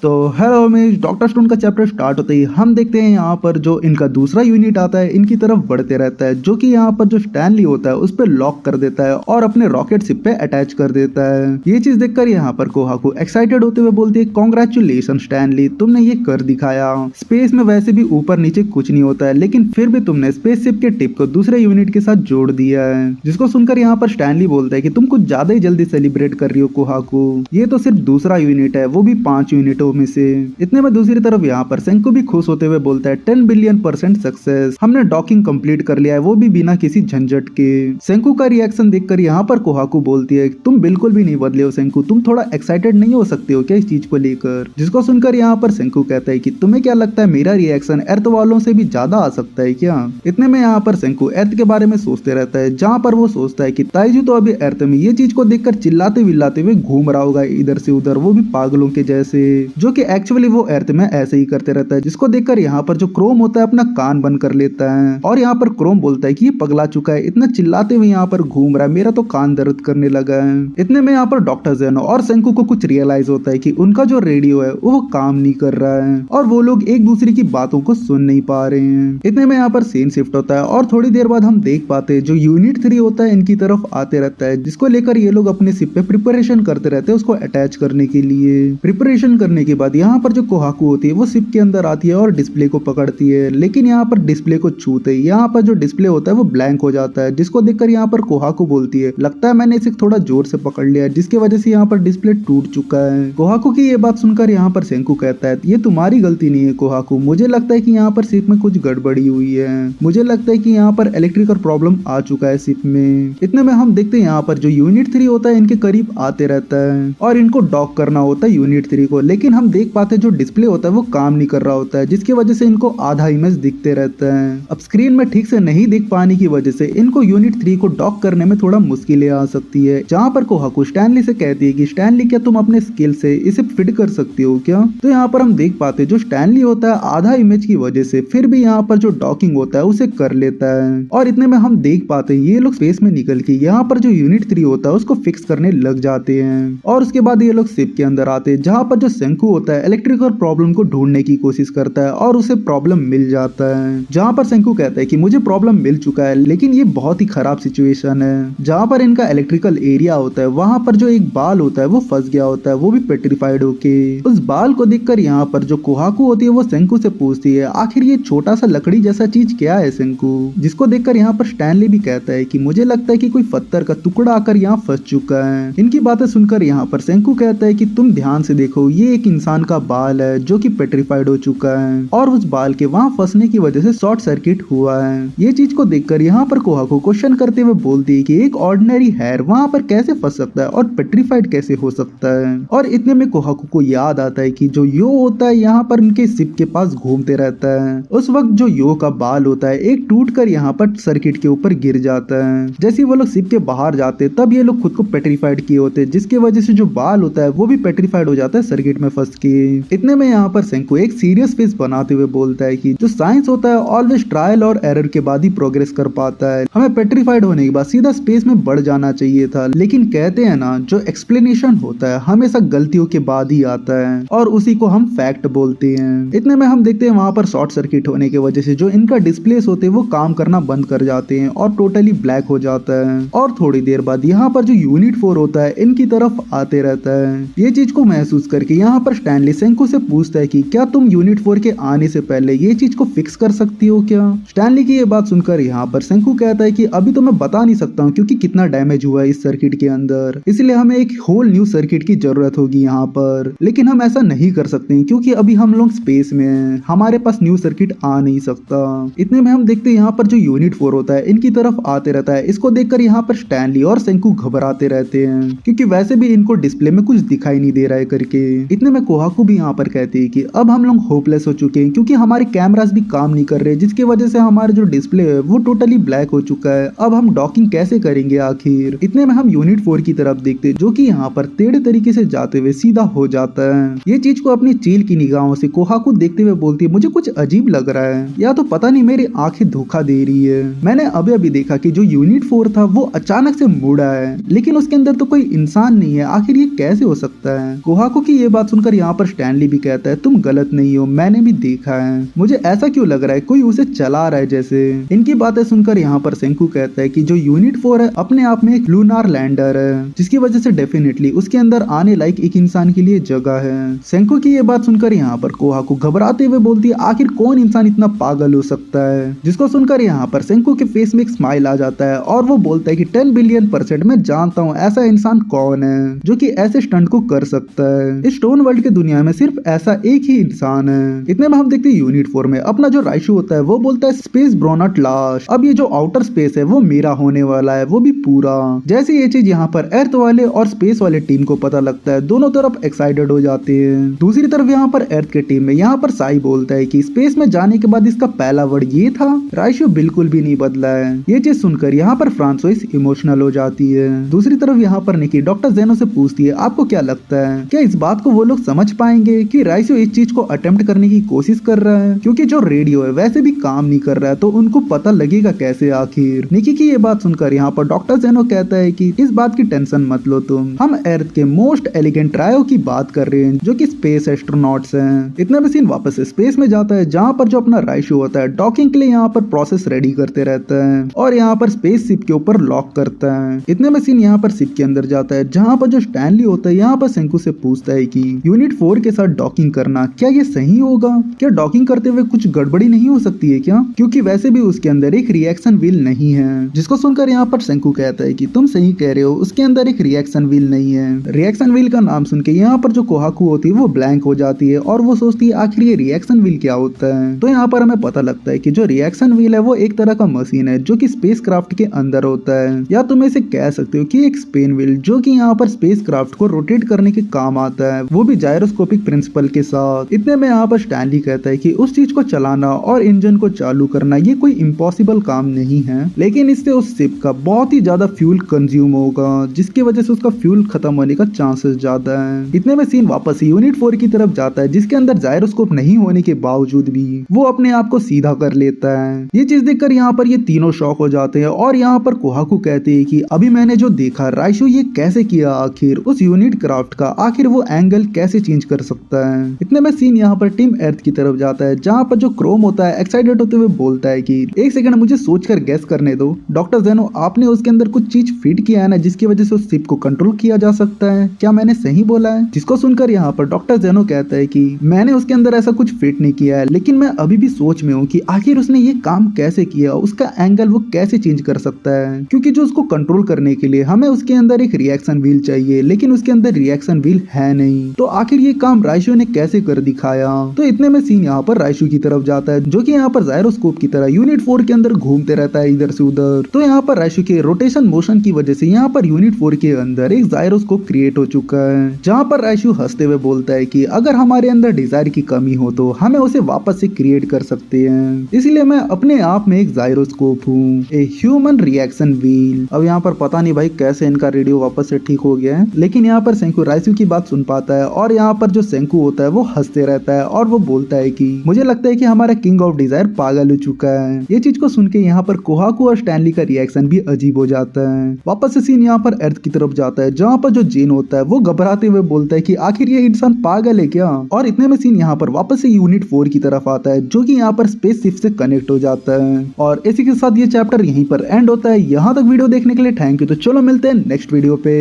तो hello Umesh, doctor stone का chapter start होते ही हम देखते हैं यहाँ पर जो इनका दूसरा यूनिट आता है इनकी तरफ बढ़ते रहता है, जो कि यहाँ पर जो स्टैनली होता है उस पर लॉक कर देता है और अपने रॉकेट शिप पे अटैच कर देता है। ये चीज देखकर यहाँ पर कोहाकू एक्साइटेड होते हुए बोलती है, कॉन्ग्रेचुलेशन स्टैनली, तुमने ये कर दिखाया। स्पेस में वैसे भी ऊपर नीचे कुछ नहीं होता है, लेकिन फिर भी तुमने स्पेसशिप के टिप को दूसरे यूनिट के साथ जोड़ दिया है। जिसको सुनकर यहाँ पर स्टैनली बोलता है कि तुम कुछ ज्यादा ही जल्दी सेलिब्रेट कर रही हो कोहाकू, ये तो सिर्फ दूसरा यूनिट है, वो भी 5 यूनिटों में से। इतने में दूसरी तरफ यहाँ पर सेंकू भी खुश होते हुए बोलता है 10 बिलियन% सक्सेस, हमने डॉकिंग कंप्लीट कर लिया है, वो भी बिना किसी झंझट के। सेंकू का रिएक्शन देखकर यहाँ पर कोहाकू बोलती है, तुम बिल्कुल भी नहीं बदले हो सेंकू, तुम थोड़ा एक्साइटेड नहीं हो सकते हो क्या इस चीज को लेकर। जिसको सुनकर यहाँ पर सेंकू कहता है कि तुम्हें क्या लगता है मेरा रिएक्शन अर्थ वालों से भी ज्यादा आ सकता है क्या। इतने में यहाँ पर सेंकू अर्थ के बारे में सोचते रहता है, जहाँ पर वो सोचता है कि ताइजू तो अभी अर्थ में ये चीज को देखकर चिल्लाते विल्लाते हुए घूम रहा होगा इधर से उधर, वो भी पागलों के जैसे, जो कि एक्चुअली वो अर्थ में ऐसे ही करते रहता है। जिसको देखकर यहाँ पर जो क्रोम होता है अपना कान बंद कर लेता है और यहाँ पर क्रोम बोलता है कि ये पगला चुका है, इतना चिल्लाते हुए यहाँ पर घूम रहा है, मेरा तो कान दर्द करने लगा है। इतने में यहाँ पर डॉक्टर जेनो और सेंकू को कुछ रियलाइज होता है कि उनका जो रेडियो है वो काम नहीं कर रहा है और वो लोग एक दूसरे की बातों को सुन नहीं पा रहे हैं। इतने में यहाँ पर सीन शिफ्ट होता है और थोड़ी देर बाद हम देख पाते हैं जो यूनिट 3 होता है इनकी तरफ आते रहता है, जिसको लेकर ये लोग अपने शिप पे प्रिपरेशन करते रहते हैं उसको अटैच करने के लिए। प्रिपरेशन करने के बाद यहाँ पर जो कोहाकू होती है वो शिप के अंदर आती है और डिस्प्ले को पकड़ती है, लेकिन यहाँ पर डिस्प्ले को छूते ही यहाँ पर जो डिस्प्ले होता है वो ब्लैंक हो जाता है। जिसको देखकर यहाँ पर कोहाकू बोलती है, लगता है मैंने इसे थोड़ा जोर से पकड़ लिया, जिसकी वजह से यहाँ पर डिस्प्ले टूट चुका है। कोहाकू की ये बात सुनकर यहाँ पर सेंकू कहता है, ये तुम्हारी गलती नहीं है कोहाकू, मुझे लगता है कि यहाँ पर शिप में कुछ गड़बड़ी हुई है, मुझे लगता है कि यहाँ पर इलेक्ट्रिकल प्रॉब्लम आ चुका है शिप में। इतने में हम देखते हैं यहाँ पर जो यूनिट 3 होता है इनके करीब आते रहता है और इनको डॉक करना होता है यूनिट 3 को, लेकिन हम देख पाते जो डिस्प्ले होता है वो काम नहीं कर रहा होता है, जिसकी वजह से इनको आधा इमेज दिखते रहता है। अब स्क्रीन में ठीक से नहीं दिख पाने की वजह से इनको यूनिट 3 को डॉक करने में थोड़ा मुश्किलें आ सकती है, जहाँ पर कोहाकू स्टैनली से कहती है कि स्टैनली क्या तुम अपने स्किल से इसे फिट कर सकती हो क्या। तो यहाँ पर हम देख पाते जो स्टैनली होता है आधा इमेज की वजह से फिर भी यहाँ पर जो डॉकिंग होता है उसे कर लेता है और इतने में हम देख पाते हैं ये लोग स्पेस में निकल के यहाँ पर जो यूनिट 3 होता है उसको फिक्स करने लग जाते हैं और उसके बाद ये लोग शिप के अंदर आते हैं, जहाँ पर जो सेंकू होता है इलेक्ट्रिकल प्रॉब्लम को ढूंढने की कोशिश करता है और उसे प्रॉब्लम मिल जाता है। जहाँ पर सेंकू कहता है कि मुझे प्रॉब्लम मिल चुका है, लेकिन ये बहुत ही खराब सिचुएशन है। जहाँ पर इनका इलेक्ट्रिकल एरिया होता है वहाँ पर जो एक बाल होता है वो फंस गया होता है, वो भी पेट्रिफाइड होके। उस बाल को देखकर यहाँ पर जो कोहाकू होती है वो सेंकू से पूछती है, आखिर ये छोटा सा लकड़ी जैसा चीज क्या है सेंकू। जिसको देखकर यहाँ पर स्टैनली भी कहता है कि मुझे लगता है कि कोई पत्थर का टुकड़ा आकर यहाँ फंस चुका है। इनकी बातें सुनकर यहाँ पर सेंकू कहता है कि तुम ध्यान से देखो, ये एक इंसान का बाल है जो कि पेट्रिफाइड हो चुका है और उस बाल के वहाँ फंसने की वजह से शॉर्ट सर्किट हुआ है। ये चीज को देखकर यहाँ पर कोहाकू क्वेश्चन करते हुए बोलती है कि एक ऑर्डिनरी हेयर वहाँ पर कैसे फंस सकता है और पेट्रिफाइड कैसे हो सकता है। और इतने में कोहाकू को याद आता है कि जो यो होता है यहाँ पर उनके शिप के पास घूमते रहता है, उस वक्त जो यो का बाल होता है एक टूट कर यहाँ पर सर्किट के ऊपर गिर जाता है। जैसे वो लोग शिप के बाहर जाते तब ये लोग खुद को पेट्रिफाइड किए होते, जिसकी वजह से जो बाल होता है वो भी पेट्रिफाइड हो जाता है सर्किट में फंस के। इतने में यहाँ पर सेंकू एक सीरियस फेस बनाते हुए बोलता है कि जो साइंस होता है ऑलवेज ट्रायल और एरर के बाद ही प्रोग्रेस कर पाता है, हमें पेट्रिफाइड होने के बाद सीधा स्पेस में बढ़ जाना चाहिए था, लेकिन कहते हैं ना जो एक्सप्लेनेशन होता है हमेशा गलतियों के बाद ही आता है और उसी को हम फैक्ट बोलते हैं। इतने में हम देखते हैं वहाँ पर शॉर्ट सर्किट होने की वजह से जो इनका डिस्प्लेस होते हैं वो काम करना बंद कर जाते हैं और टोटली ब्लैक हो जाता है और थोड़ी देर बाद यहाँ पर जो यूनिट 4 होता है इनकी तरफ आते रहता है। ये चीज को महसूस करके यहाँ पर स्टैनली सेंकू से पूछता है कि क्या तुम यूनिट 4 के आने से पहले ये चीज को फिक्स कर सकती हो क्या। स्टैनली की ये बात सुनकर यहाँ पर सेंकू कहता है कि अभी तो मैं बता नहीं सकता हूँ क्योंकि कितना डैमेज हुआ है इस सर्किट के अंदर, इसलिए हमें एक होल न्यू सर्किट की जरूरत होगी यहाँ पर, लेकिन हम ऐसा नहीं कर सकते क्योंकि अभी हम लोग स्पेस में हैं, हमारे पास न्यू सर्किट आ नहीं सकता। इतने में हम देखते हैं यहाँ पर जो यूनिट 4 होता है इनकी तरफ आते रहता है। इसको देखकर यहाँ पर स्टैनली और सेंकू घबराते रहते हैं क्योंकि वैसे भी इनको डिस्प्ले में कुछ दिखाई नहीं दे रहा है करके। इतने में कोहाकू भी यहाँ पर कहती है कि अब हम लोग होपलेस हो चुके हैं क्योंकि हमारे कैमरास भी काम नहीं कर रहे, जिसकी वजह से हमारा जो डिस्प्ले है वो टोटली ब्लैक हो चुका है, अब हम डॉकिंग कैसे करेंगे आखिर। इतने में हम यूनिट 4 की तरफ देखते जो कि यहाँ पर टेढ़े तरीके से जाते हुए सीधा हो जाता है। ये चीज को अपनी चील की निगाहों से कोहाकू देखते हुए बोलती है, मुझे कुछ अजीब लग रहा है, या तो पता नहीं मेरी आंखें धोखा दे रही है। मैंने अभी अभी देखा कि जो यूनिट 4 था वो अचानक से मुड़ा है, लेकिन उसके अंदर तो कोई इंसान नहीं है, आखिर ये कैसे हो सकता है। कोहाकू की ये बात सुनकर सुनकर यहाँ पर स्टैनली भी कहता है तुम गलत नहीं हो, मैंने भी देखा है, मुझे ऐसा क्यों लग रहा है कोई उसे चला रहा है जैसे। इनकी बातें सुनकर यहाँ पर सेंकू कहता है कि जो यूनिट 4 है अपने आप में एक लूनार लैंडर है, जिसकी वजह से डेफिनेटली उसके अंदर आने लायक एक इंसान के लिए जगह है। सेंकू की ये बात सुनकर यहाँ पर कोहाकू घबराते हुए बोलती है आखिर कौन इंसान इतना पागल हो सकता है, जिसको सुनकर यहाँ पर सेंकू के फेस में एक स्माइल आ जाता है और वो बोलता है कि 10 बिलियन% मैं जानता हूँ ऐसा इंसान कौन है जो कि ऐसे स्टंट को कर सकता है। इस स्टोन वर्ल्ड के दुनिया में सिर्फ ऐसा एक ही इंसान है। इतने में हम देखते हैं यूनिट 4 में अपना जो राइशु होता है वो बोलता है स्पेस ब्रोनट लास्ट, अब ये जो आउटर स्पेस है वो मेरा होने वाला है, वो भी पूरा। जैसे ये चीज यहाँ पर अर्थ वाले और स्पेस वाले टीम को पता लगता है, दोनों तरफ एक्साइटेड हो जाते हैं। दूसरी तरफ यहाँ पर अर्थ के टीम में यहाँ पर साई बोलता है कि स्पेस में जाने के बाद इसका पहला वर्ड ये था, राइशु बिल्कुल भी नहीं बदला है। ये चीज सुनकर यहाँ पर फ्रांसोइस इमोशनल हो जाती है। दूसरी तरफ यहाँ पर निकी डॉक्टर जेनो से पूछती है आपको क्या लगता है क्या इस बात को वो लोग समझ पाएंगे कि राइशु इस चीज को अटेम्प्ट करने की कोशिश कर रहा है, क्योंकि जो रेडियो है वैसे भी काम नहीं कर रहा है, तो उनको पता लगेगा कैसे आखिर। निकी की ये बात सुनकर यहाँ पर डॉक्टर जेनो कहता है कि इस बात की टेंशन मत लो तुम, हम अर्थ के मोस्ट एलिगेंट ट्रायो की बात कर रहे हैं जो कि स्पेस एस्ट्रोनॉट्स हैं। इतना में सीन वापस स्पेस में जाता है जहाँ पर जो अपना राइशु होता है डॉकिंग के लिए यहाँ पर प्रोसेस रेडी करते रहता है और यहाँ पर स्पेस शिप के ऊपर लॉक करता है। इतने में सीन यहाँ पर शिप के अंदर जाता है जहाँ पर जो स्टैनली होता है यहाँ पर सेंकू से पूछता है कि यूनिट 4 के साथ डॉकिंग करना क्या ये सही होगा, क्या डॉकिंग करते हुए कुछ गड़बड़ी नहीं हो सकती है क्या, क्योंकि वैसे भी उसके अंदर एक रिएक्शन व्हील नहीं है। जिसको सुनकर यहाँ पर सेंकू कहता है कि तुम सही कह रहे हो, उसके अंदर एक रिएक्शन व्हील नहीं है। रिएक्शन व्हील का नाम सुन के यहाँ पर जो कोहाकू होती है वो ब्लैंक हो जाती है और वो सोचती है आखिर ये रिएक्शन व्हील क्या होता है। तो यहाँ पर हमें पता लगता है कि जो रिएक्शन व्हील है वो एक तरह का मशीन है जो कि स्पेस क्राफ्ट के अंदर होता है, या तुम इसे कह सकते हो कि एक स्पेन व्हील जो कि यहाँ पर स्पेस क्राफ्ट को रोटेट करने के काम आता है, वो भी जायरोस्कोपिक प्रिंसिपल के साथ। इतने में यहाँ पर स्टैनली कहता है कि उस चीज को चलाना और इंजन को चालू करना ये कोई इम्पॉसिबल काम नहीं है, लेकिन इससे उस शिप का बहुत ही ज्यादा फ्यूल कंज्यूम होगा जिसकी वजह से उसका फ्यूल खत्म होने का चांसेस ज्यादा है। इतने में सीन वापस यूनिट 4 की तरफ जाता है जिसके अंदर जायरोस्कोप नहीं होने के बावजूद भी वो अपने आप को सीधा कर लेता है। ये चीज देखकर यहाँ पर ये तीनों शॉक हो जाते हैं और यहाँ पर कोहाकू कहते हैं कि अभी मैंने जो देखा राइशु ये कैसे किया, आखिर उस यूनिट क्राफ्ट का आखिर वो एंगल कैसे चेंज कर सकता है। इतने में सीन यहाँ पर टीम अर्थ की तरफ जाता है जहाँ पर जो क्रोम होता है एक्साइटेड होते हुए बोलता है कि एक सेकंड मुझे सोचकर गैस करने दो, डॉक्टर जेनो आपने उसके अंदर कुछ चीज फिट किया है ना जिसकी वजह से उस शिप को कंट्रोल किया जा सकता है, क्या मैंने सही बोला है। जिसको सुनकर यहाँ पर डॉक्टर जेनो कहता है कि मैंने उसके अंदर ऐसा कुछ फिट नहीं किया है, लेकिन मैं अभी भी सोच में हूँ कि आखिर उसने ये काम कैसे किया, उसका एंगल वो कैसे चेंज कर सकता है, क्योंकि जो उसको कंट्रोल करने के लिए हमें उसके अंदर एक रिएक्शन व्हील चाहिए, लेकिन उसके अंदर रिएक्शन व्हील है नहीं, तो आखिर ये काम राइशु ने कैसे कर दिखाया। तो इतने में सीन यहाँ पर राइशु की तरफ जाता है जो कि यहाँ पर जायरोस्कोप की तरह यूनिट 4 के अंदर घूमते रहता है इधर से उधर। तो यहाँ पर राइशु के रोटेशन मोशन की वजह से यहाँ पर यूनिट 4 के अंदर एक जायरोस्कोप क्रिएट हो चुका है, जहाँ पर राइशु हंसते हुए बोलता है कि अगर हमारे अंदर डिजायर की कमी हो तो हमें उसे वापस से क्रिएट कर सकते हैं, इसलिए मैं अपने आप में एक जायरोस्कोप हूँ, ए ह्यूमन रिएक्शन व्हील। अब यहाँ पर पता नहीं भाई कैसे इनका रेडियो वापस से ठीक हो गया है, लेकिन यहाँ पर सेंकू राइशु की बात सुन पाता है और यहाँ पर जो सेंकू होता है वो हंसते रहता है और वो बोलता है कि मुझे लगता है कि हमारा किंग ऑफ डिजायर पागल हो चुका है। ये चीज को सुन के यहाँ पर कोहाकू और स्टैनली का रिएक्शन भी अजीब हो जाता है। वापस से सीन यहाँ पर अर्थ की तरफ जाता है जहाँ पर जो जेन होता है वो घबराते हुए बोलता है कि आखिर ये इंसान पागल है क्या। और इतने में सीन यहाँ पर वापस से यूनिट 4 की तरफ आता है जो कि यहाँ पर स्पेस शिप से कनेक्ट हो जाता है। और इसी के साथ ये चैप्टर यहीं पर एंड होता है। यहाँ तक वीडियो देखने के लिए थैंक यू। तो चलो मिलते हैं नेक्स्ट वीडियो पे।